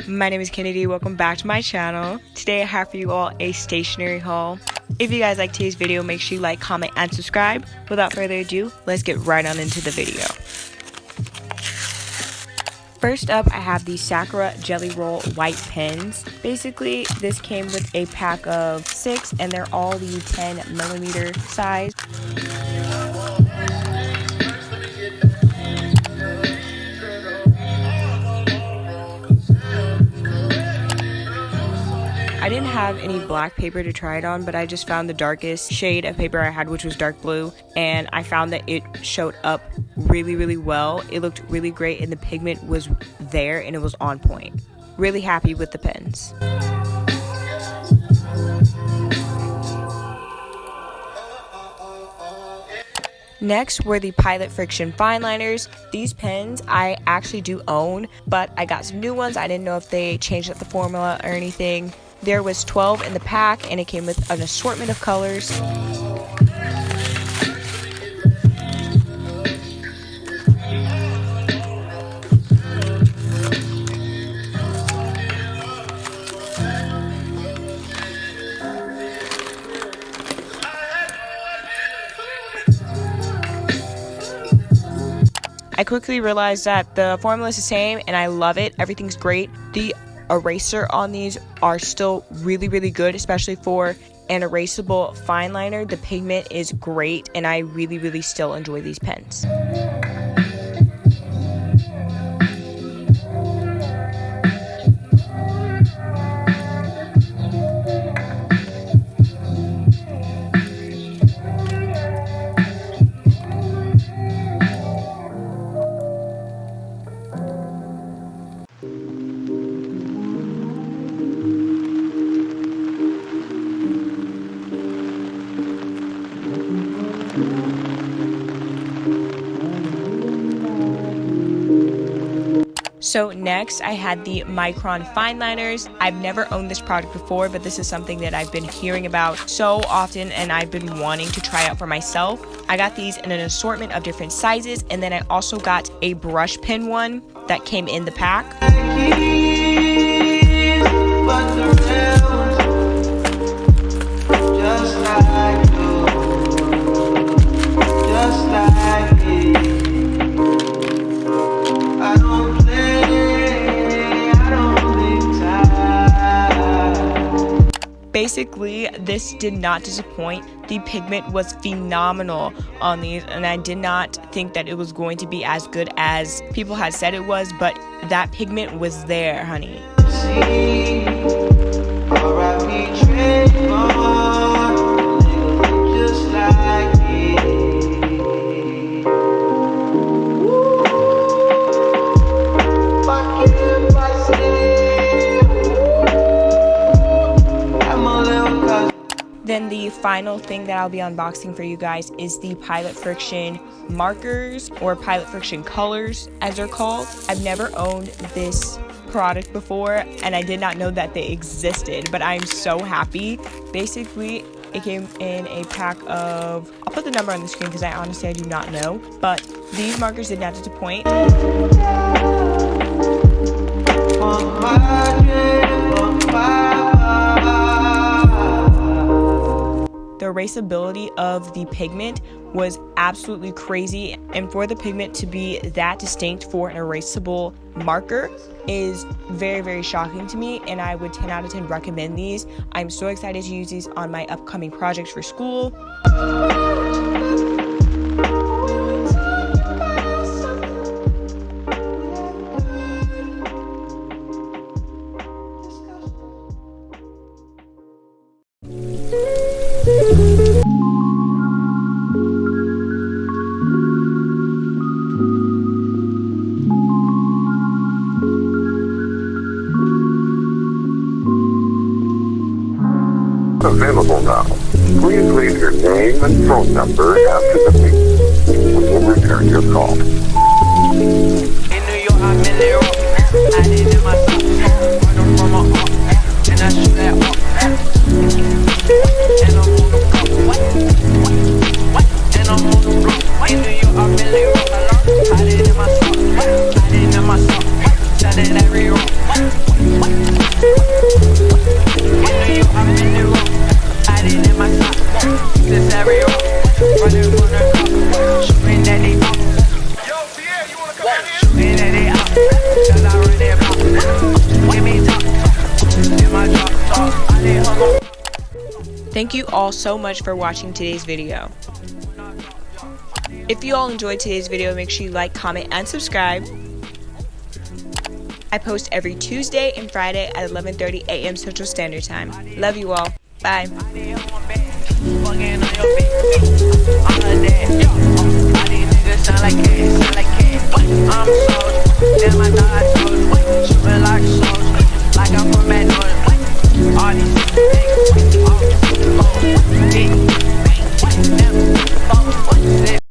My name is Kennedy. Welcome back to my channel. Today I have for you all a stationery haul. If you guys like today's video, make sure you like, comment, and subscribe. Without further ado, let's get right on into the video. First up, I have the Sakura Jelly Roll white pens. Basically, this came with a pack of 6 and they're all the 10mm size. I didn't have any black paper to try it on, but I just found the darkest shade of paper I had, which was dark blue, and I found that it showed up really well. It looked really great and the pigment was there and it was on point. Really happy with the pens. Next were the Pilot Frixion Fineliners. These pens I actually do own, but I got some new ones. I didn't know if they changed up the formula or anything. There was 12 in the pack and it came with an assortment of colors. I quickly realized that the formula is the same and I love it. Everything's great. The eraser on these are still really good, especially for an erasable fine liner. The pigment is great and I really still enjoy these pens. So next I had the Micron Fineliners. I've never owned this product before, but this is something that I've been hearing about so often and I've been wanting to try out for myself. I got these in an assortment of different sizes, and then I also got a brush pen one that came in the pack. Basically, this did not disappoint. The pigment was phenomenal on these, and I did not think that it was going to be as good as people had said it was, but that pigment was there, honey. Then the final thing that I'll be unboxing for you guys is the Pilot Frixion markers, or Pilot Frixion colors as they're called. I've never owned this product before and I did not know that they existed, but I'm so happy. Basically, it came in a pack of, I'll put the number on the screen because I do not know, but these markers did not disappoint. The erasability of the pigment was absolutely crazy, and for the pigment to be that distinct for an erasable marker is very shocking to me, and I would 10 out of 10 recommend these. I'm so excited to use these on my upcoming projects for school. Available now. Please leave your name and phone number after the beep. We will return your call. In New York, I'm in New York. I did it myself. Running from my heart, and I shoot that up. And I'm on the block. What? And I'm on the block. In New York, I'm in New York. I did it myself. I did it myself. Done it every rock. Thank you all so much for watching today's video. If you all enjoyed today's video, make sure you like, comment, and subscribe. I post every Tuesday and Friday at 11:30 a.m. Central Standard Time. Love you all. Bye. I'm so damn, I know I told you, like I'm